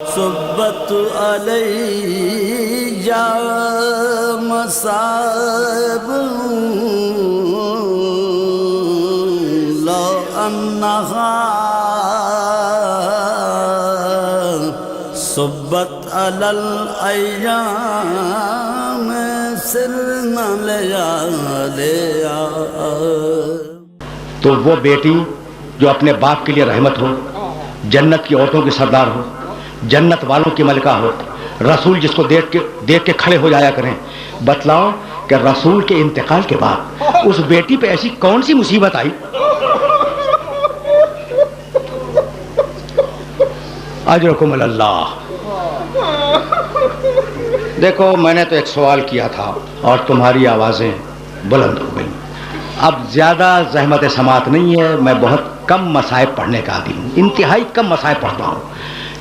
صبت علی مصائب لو انہا صبت علی الایام سرنا لیالیا۔ تو وہ بیٹی جو اپنے باپ کے لیے رحمت ہو، جنت کی عورتوں کی سردار ہو، جنت والوں کی ملکہ ہو، رسول جس کو دیکھ کے کھڑے ہو جایا کریں، بتلاؤ کہ رسول کے انتقال کے بعد اس بیٹی پہ ایسی کون سی مصیبت آئی؟ اجرکم اللہ۔ دیکھو، میں نے تو ایک سوال کیا تھا اور تمہاری آوازیں بلند ہو گئیں۔ اب زیادہ زحمت سماعت نہیں ہے، میں بہت کم مصائب پڑھنے کا عادی ہوں، انتہائی کم مصائب پڑھتا ہوں،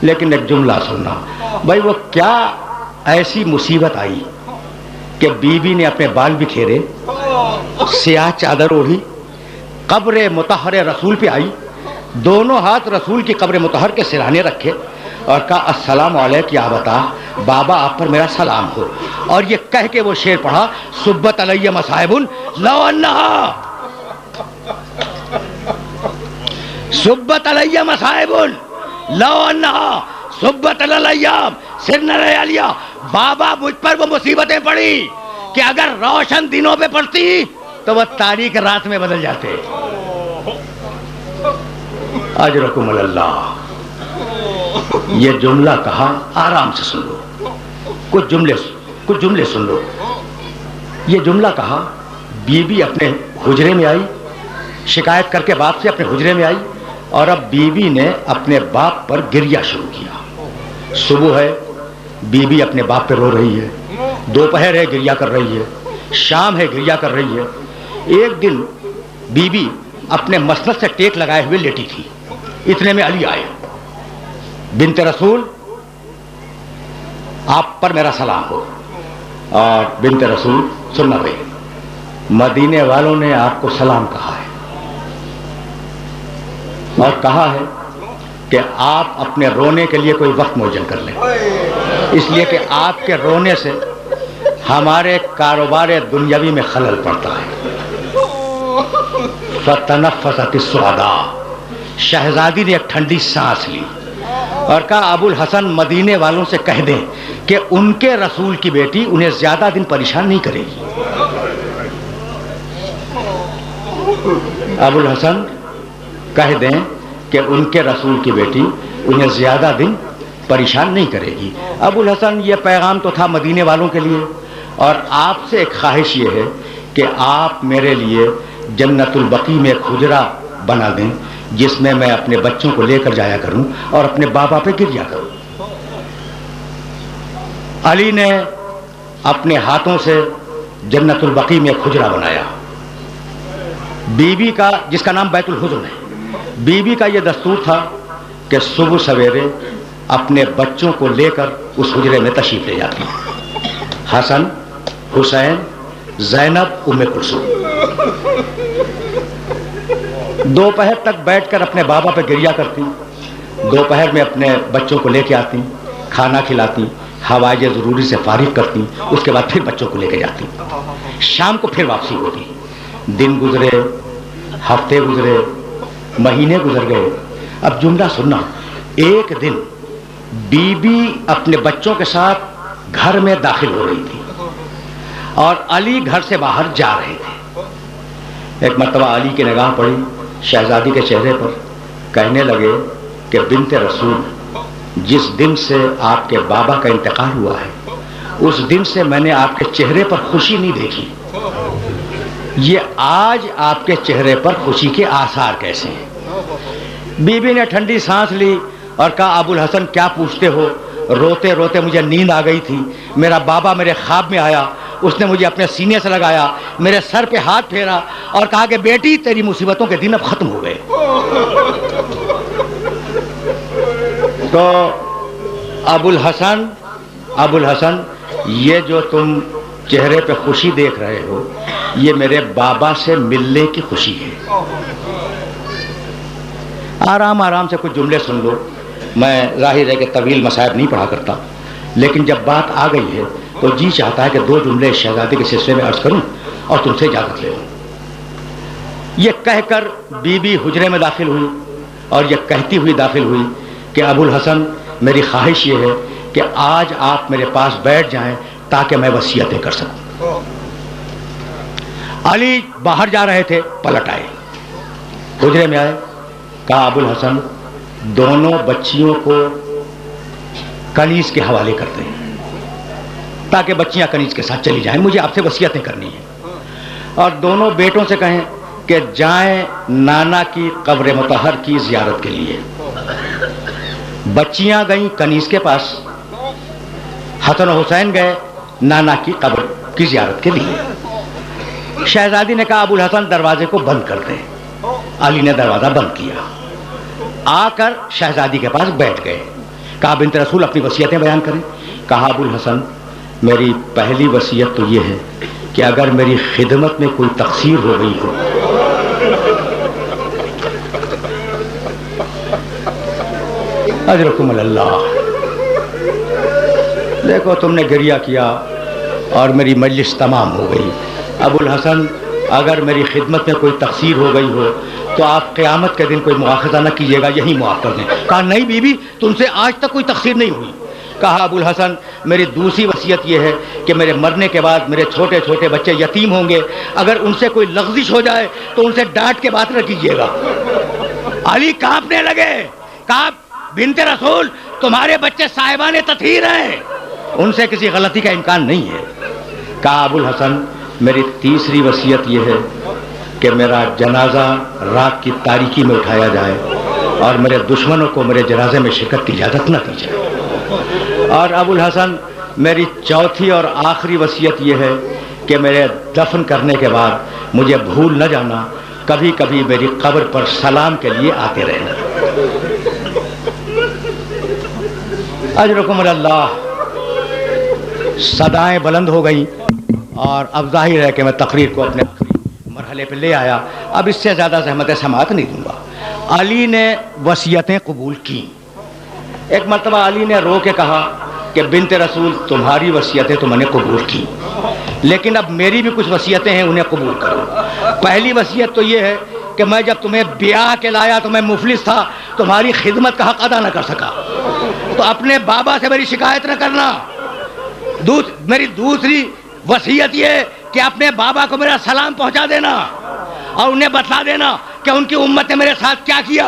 لیکن ایک جملہ سننا بھائی، وہ کیا ایسی مصیبت آئی کہ بیوی نے اپنے بال بکھیرے، سیاہ چادر اوڑھی، قبر مطہر رسول پہ آئی، دونوں ہاتھ رسول کی قبر مطہر کے سرانے رکھے اور کہا السلام علیک یا ابتا، بابا آپ پر میرا سلام ہو، اور یہ کہہ کے وہ شعر پڑھا صبت علی مصائب لو انہا صبت علی مصائب لو انہا صبت علی الایام سرنا لیالیا۔ بابا مجھ پر وہ مصیبتیں پڑی کہ اگر روشن دنوں پہ پڑتی تو وہ تاریک رات میں بدل جاتے۔ اجرکم اللہ۔ یہ جملہ کہا، آرام سے سن لو، کچھ جملے سن لو۔ یہ جملہ کہا، بیوی اپنے حجرے میں آئی، شکایت کر کے باپ سے اپنے حجرے میں آئی، اور اب بیوی نے اپنے باپ پر گریہ شروع کیا۔ صبح ہے، بیوی اپنے باپ پہ رو رہی ہے، دوپہر ہے گریہ کر رہی ہے، شام ہے گریہ کر رہی ہے۔ ایک دن بیوی اپنے مسند سے ٹیک لگائے ہوئے لیٹی تھی، اتنے میں علی آئے، بنت رسول آپ پر میرا سلام ہو۔ اور بنت رسول سننا بھائی، مدینے والوں نے آپ کو سلام کہا ہے اور کہا ہے کہ آپ اپنے رونے کے لیے کوئی وقت معین کر لیں، اس لیے کہ آپ کے رونے سے ہمارے کاروبار دنیاوی میں خلل پڑتا ہے۔ فتنفست السعداء، شہزادی نے ایک ٹھنڈی سانس لی اور کہا ابو الحسن مدینے والوں سے کہہ دیں کہ ان کے رسول کی بیٹی انہیں زیادہ دن پریشان نہیں کرے گی۔ ابو الحسن کہہ دیں کہ ان کے رسول کی بیٹی انہیں زیادہ دن پریشان نہیں کرے گی۔ ابو الحسن، یہ پیغام تو تھا مدینے والوں کے لیے، اور آپ سے ایک خواہش یہ ہے کہ آپ میرے لیے جنت البقیع میں ایک حجرہ بنا دیں جس میں میں اپنے بچوں کو لے کر جایا کروں اور اپنے بابا پہ گریا کروں۔ علی نے اپنے ہاتھوں سے جنت البقیع میں ایک حجرہ بنایا۔ بیوی کا، جس کا نام بیت الحزن ہے، بیوی کا یہ دستور تھا کہ صبح سویرے اپنے بچوں کو لے کر اس حجرے میں تشریف لے جاتی، حسن، حسین، زینب، ام کلثوم۔ دوپہر تک بیٹھ کر اپنے بابا پہ گریہ کرتی، دوپہر میں اپنے بچوں کو لے کے آتی، کھانا کھلاتی، حوائج ضروری سے فارغ کرتی، اس کے بعد پھر بچوں کو لے کے جاتی، شام کو پھر واپسی ہوتی۔ دن گزرے، ہفتے گزرے، مہینے گزر گئے۔ اب جملہ سننا، ایک دن بیوی اپنے بچوں کے ساتھ گھر میں داخل ہو رہی تھی اور علی گھر سے باہر جا رہے تھے۔ ایک مرتبہ علی کی نگاہ پڑی شہزادی کے چہرے پر، کہنے لگے کہ بنت رسول، جس دن سے آپ کے بابا کا انتقال ہوا ہے اس دن سے میں نے آپ کے چہرے پر خوشی نہیں دیکھی، یہ آج آپ کے چہرے پر خوشی کے آثار کیسے ہیں؟ بیوی نے ٹھنڈی سانس لی اور کہا ابو الحسن کیا پوچھتے ہو، روتے روتے مجھے نیند آ گئی تھی، میرا بابا میرے خواب میں آیا، اس نے مجھے اپنے سینے سے لگایا، میرے سر پہ ہاتھ پھیرا اور کہا کہ بیٹی تیری مصیبتوں کے دن اب ختم ہو گئے۔ تو ابو الحسن، یہ جو تم چہرے پہ خوشی دیکھ رہے ہو یہ میرے بابا سے ملنے کی خوشی ہے۔ آرام آرام سے کچھ جملے سن لو۔ میں ظاہر ہے کہ طویل مصائب نہیں پڑھا کرتا، لیکن جب بات آ گئی ہے تو جی چاہتا ہے کہ 2 جملے شہزادی کے سلسلے میں عرض کروں اور تم سے اجازت لے لوں۔ یہ کہہ کر بی بی حجرے میں داخل ہوئی اور یہ کہتی ہوئی داخل ہوئی کہ ابو الحسن، میری خواہش یہ ہے کہ آج آپ میرے پاس بیٹھ جائیں تاکہ میں وصیتیں کر سکوں۔ علی باہر جا رہے تھے، پلٹ آئے، حجرے میں آئے، کہا ابو الحسن دونوں بچیوں کو کنیز کے حوالے کر دیں تاکہ بچیاں کنیز کے ساتھ چلی جائیں، مجھے آپ سے وصیتیں کرنی ہیں، اور دونوں بیٹوں سے کہیں کہ جائیں نانا کی قبر مطہر کی زیارت کے لیے۔ بچیاں گئیں کنیز کے پاس، حسن و حسین گئے نانا کی قبر کی زیارت کے لیے۔ شہزادی نے کہا ابو الحسن دروازے کو بند کر دیں۔ علی نے دروازہ بند کیا، آ کر شہزادی کے پاس بیٹھ گئے، کہا بنت رسول اپنی وصیتیں بیان کریں۔ کہا ابو الحسن میری پہلی وصیت تو یہ ہے کہ اگر میری خدمت میں کوئی تقصیر ہو گئی ہو اجرکم اللہ۔ دیکھو تم نے گریہ کیا اور میری مجلس تمام ہو گئی۔ ابو الحسن اگر میری خدمت میں کوئی تقصیر ہو گئی ہو تو آپ قیامت کے دن کوئی مواخذہ نہ کیجیے گا، یہی معاف کر دیں۔ کہا نہیں بی بی تم سے آج تک کوئی تقصیر نہیں ہوئی۔ کہا ابو الحسن میری دوسری وصیت یہ ہے کہ میرے مرنے کے بعد میرے چھوٹے چھوٹے بچے یتیم ہوں گے، اگر ان سے کوئی لغزش ہو جائے تو ان سے ڈانٹ کے بات نہ کیجیے گا۔ علی کانپنے لگے، کہا بنت رسول تمہارے بچے صاحبان تطہیر ہیں، ان سے کسی غلطی کا امکان نہیں ہے۔ کہا ابو الحسن میری تیسری وصیت یہ ہے کہ میرا جنازہ رات کی تاریکی میں اٹھایا جائے اور میرے دشمنوں کو میرے جنازے میں شرکت کی اجازت نہ دی جائے۔ اور ابو الحسن میری چوتھی اور آخری وصیت یہ ہے کہ میرے دفن کرنے کے بعد مجھے بھول نہ جانا، کبھی کبھی میری قبر پر سلام کے لیے آتے رہنا۔ اجرکم اللہ۔ صدائیں بلند ہو گئیں اور اب ظاہر ہے کہ میں تقریر کو اپنے مرحلے پہ لے آیا، اب اس سے زیادہ زحمت سماعت نہیں دوں گا۔ علی نے وصیتیں قبول کی۔ ایک مرتبہ علی نے رو کے کہا کہ بنت رسول تمہاری وصیتیں تو میں نے قبول کی، لیکن اب میری بھی کچھ وصیتیں ہیں، انہیں قبول کرو۔ پہلی وصیت تو یہ ہے کہ میں جب تمہیں بیاہ کے لایا تو میں مفلس تھا، تمہاری خدمت کا حق ادا نہ کر سکا، تو اپنے بابا سے میری شکایت نہ کرنا۔ میری دوسری وصیت یہ کہ اپنے بابا کو میرا سلام پہنچا دینا اور انہیں بتلا دینا کہ ان کی امت نے میرے ساتھ کیا کیا۔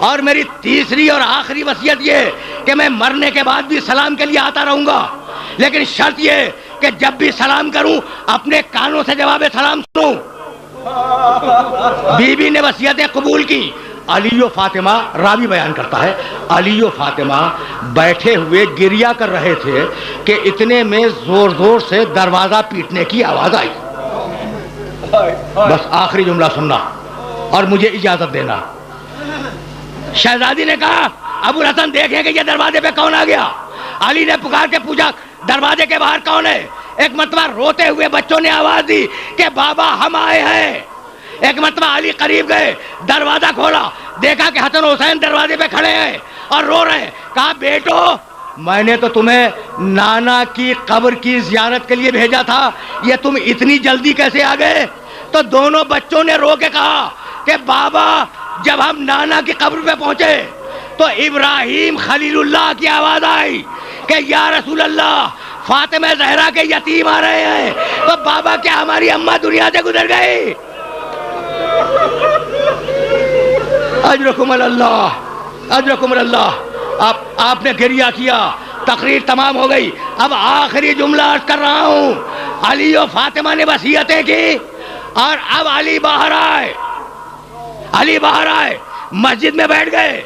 اور میری تیسری اور آخری وصیت یہ کہ میں مرنے کے بعد بھی سلام کے لیے آتا رہوں گا، لیکن شرط یہ کہ جب بھی سلام کروں اپنے کانوں سے جواب سلام سنوں۔ بی بی نے وصیتیں قبول کی۔ علی و فاطمہ، راوی بیان کرتا ہے، علی و فاطمہ بیٹھے ہوئے گریہ کر رہے تھے کہ اتنے میں زور زور سے دروازہ پیٹنے کی آواز آئی۔ بس آخری جملہ سننا اور مجھے اجازت دینا۔ شہزادی نے کہا ابو الحسن دیکھیں کہ یہ دروازے پہ کون آ گیا۔ علی نے پکار کے پوچھا دروازے کے باہر کون ہے؟ ایک مرتبہ روتے ہوئے بچوں نے آواز دی کہ بابا ہم آئے ہیں۔ ایک مرتبہ علی قریب گئے، دروازہ کھولا، دیکھا کہ حسن حسین دروازے پہ کھڑے ہیں اور رو رہے ہیں۔ کہا بیٹو میں نے تو تمہیں نانا کی قبر کی زیارت کے لیے بھیجا تھا، یہ تم اتنی جلدی کیسے آ گئے؟ تو دونوں بچوں نے رو کے کہا کہ بابا جب ہم نانا کی قبر پہ پہنچے تو ابراہیم خلیل اللہ کی آواز آئی کہ یا رسول اللہ فاطمہ زہرا کے یتیم آ رہے ہیں، تو بابا کیا ہماری اماں دنیا سے گزر گئی؟ اجرکم اللہ، اجرکم اللہ۔ آپ نے گریہ کیا، تقریر تمام ہو گئی۔ اب آخری جملہ عرض کر رہا ہوں۔ علی و فاطمہ نے وصیتیں کی اور اب علی باہر آئے، علی باہر آئے، مسجد میں بیٹھ گئے۔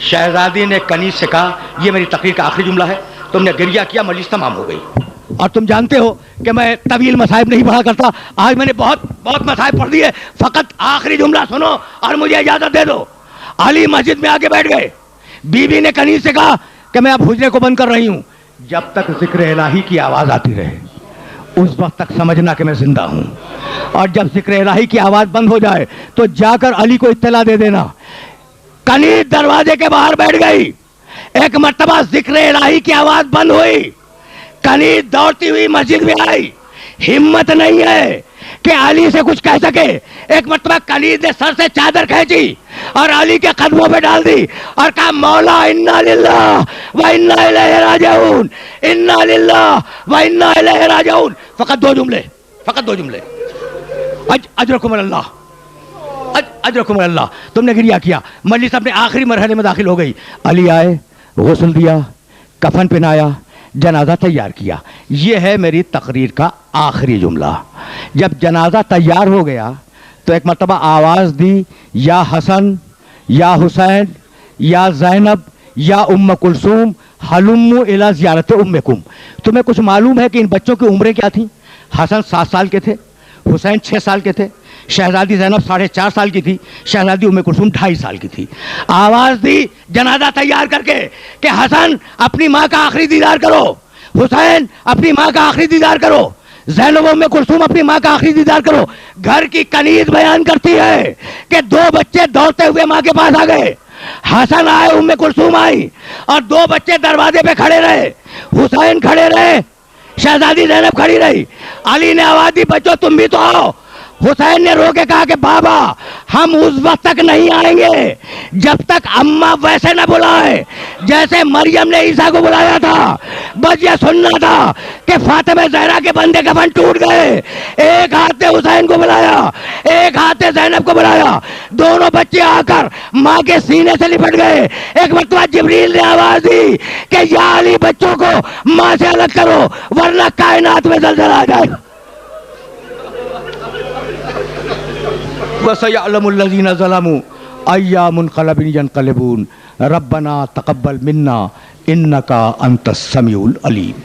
شہزادی نے کنیز سے کہا یہ میری تقریر کا آخری جملہ ہے، تم نے گریہ کیا، مجلس تمام ہو گئی، اور تم جانتے ہو کہ میں طویل مصائب نہیں پڑھا کرتا، آج میں نے بہت مصائب پڑھ دیے، فقط آخری جملہ سنو اور مجھے اجازت دے دو۔ علی مسجد میں آ کے بیٹھ گئے۔ بی بی نے کنیز سے کہا کہ میں اب حجرے کو بند کر رہی ہوں، جب تک ذکر الہی کی آواز آتی رہے اس وقت تک سمجھنا کہ میں زندہ ہوں، اور جب ذکر الہی کی آواز بند ہو جائے تو جا کر علی کو اطلاع دے دینا کنیز دروازے کے باہر بیٹھ گئی. ایک مرتبہ ذکر الہی کی آواز بند ہوئی, کنیز دوڑتی ہوئی مسجد میں آئی. ہمت نہیں ہے کہ علی سے کچھ کہہ سکے. ایک مرتبہ کنیز نے سر سے چادر کھینچی اور علی کے قدموں پہ ڈال دی اور کہا مولا انا للہ و انا الیہ راجعون, انا للہ و انا الیہ راجعون. فقط دو جملے. اجرکم اللہ, اجرکم اللہ. تم نے گریہ کیا. مجلس اپنے آخری مرحلے میں داخل ہو گئی. علی آئے, غسل دیا, کفن پہنایا, جنازہ تیار کیا. یہ ہے میری تقریر کا آخری جملہ. جب جنازہ تیار ہو گیا تو ایک مرتبہ آواز دی, یا حسن, یا حسین, یا زینب, یا ام کلثوم, ہلموا الی زیارت امکم. تمہیں کچھ معلوم ہے کہ ان بچوں کی عمریں کیا تھیں؟ حسن 7 سال کے تھے, حسین 6 سال کے تھے, شہزادی زینب 4.5 سال کی تھی, شہزادی ام کلثوم 2.5 سال کی تھی. آواز دی جنازہ تیار کر کے کہ حسن اپنی ماں کا آخری دیدار کرو, حسین اپنی ماں کا آخری دیدار کرو, زینب ام کلثوم اپنی ماں کا آخری دیدار کرو. گھر کی کنیز بیان کرتی ہے کہ 2 بچے دوڑتے ہوئے ماں کے پاس آ گئے. حسن آئے, ام کلثوم آئی, اور 2 بچے دروازے پہ کھڑے رہے. حسین کھڑے رہے, شہزادی زینب کھڑی رہی. علی نے آواز دی بچوں تم بھی تو آؤ. حسین نے رو کے کہا کہ بابا ہم اس وقت تک نہیں آئیں گے جب تک اماں ویسے نہ بلائے جیسے مریم نے عیسیٰ کو بلایا تھا. بس یہ سننا تھا کہ فاطمہ زہرا کے بندے کفن ٹوٹ گئے. ایک ہاتھ نے حسین کو بلایا, ایک ہاتھ نے زینب کو بلایا. دونوں بچے آ کر ماں کے سینے سے لپٹ گئے. ایک مرتبہ جبریل نے آواز دی کہ یا علی بچوں کو ماں سے الگ کرو ورنہ کائنات میں زلزلہ آ جائے. وَسَيَعْلَمُ الَّذِينَ ظَلَمُوا أَيَّ مُنْقَلَبٍ يَنْقَلِبُونَ رَبَّنَا تَقَبَّلْ مِنَّا إِنَّكَ أَنْتَ السَّمِيعُ الْعَلِيمُ.